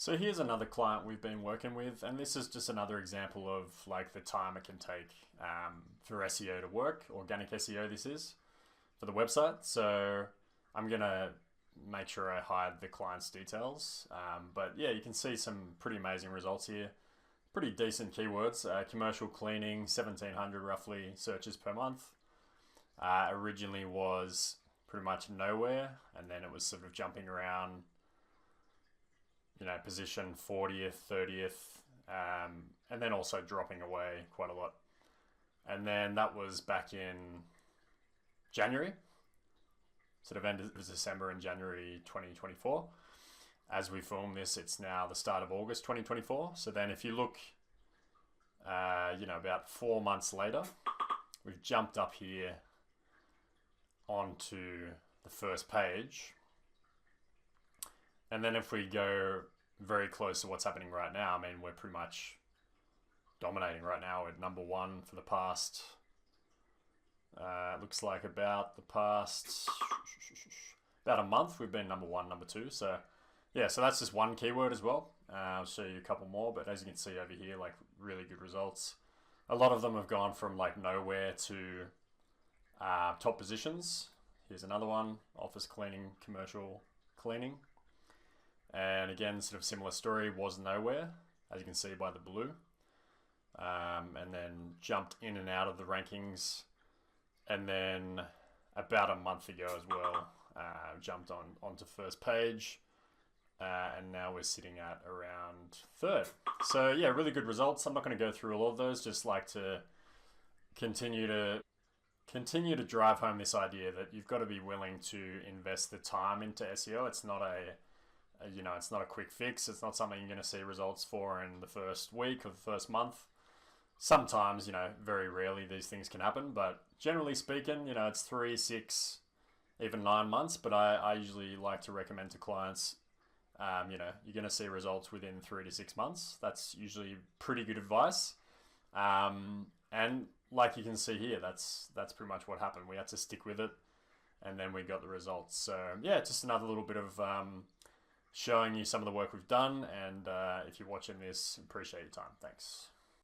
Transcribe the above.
So here's another client we've been working with, and this is just another example of like the time it can take for SEO to work. Organic SEO this is for the website. So I'm gonna make sure I hide the client's details. But yeah, you can see some pretty amazing results here. Pretty decent keywords. Commercial cleaning, 1,700 roughly searches per month. Originally was pretty much nowhere, and then it was sort of jumping around, position 40th, 30th, and then also dropping away quite a lot. And then that was back in January, sort of end of December and January 2024. As we film this, it's now the start of August 2024. So then if you look, about 4 months later, we've jumped up here onto the first page. And then if we go very close to what's happening right now, I mean, we're pretty much dominating right now. We're number one for the past, looks like about a month, we've been number one, number two. So yeah, so that's just one keyword as well. I'll show you a couple more, but as you can see over here, like really good results. A lot of them have gone from like nowhere to top positions. Here's another one, office cleaning, commercial cleaning. And again, sort of similar story, was nowhere, as you can see by the blue. And then jumped in and out of the rankings. And then about a month ago as well, jumped onto first page. And now we're sitting at around third. So yeah, really good results. I'm not going to go through all of those, just like to continue to drive home this idea that you've got to be willing to invest the time into SEO. It's not it's not a quick fix. It's not something you're going to see results for in the first week or the first month. Sometimes, very rarely these things can happen, but generally speaking, it's 3, 6, even 9 months. But I usually like to recommend to clients, you're going to see results within 3 to 6 months. That's usually pretty good advice. And like you can see here, that's pretty much what happened. We had to stick with it, and then we got the results. So yeah, just another little bit of showing you some of the work we've done. And if you're watching this, appreciate your time. Thanks.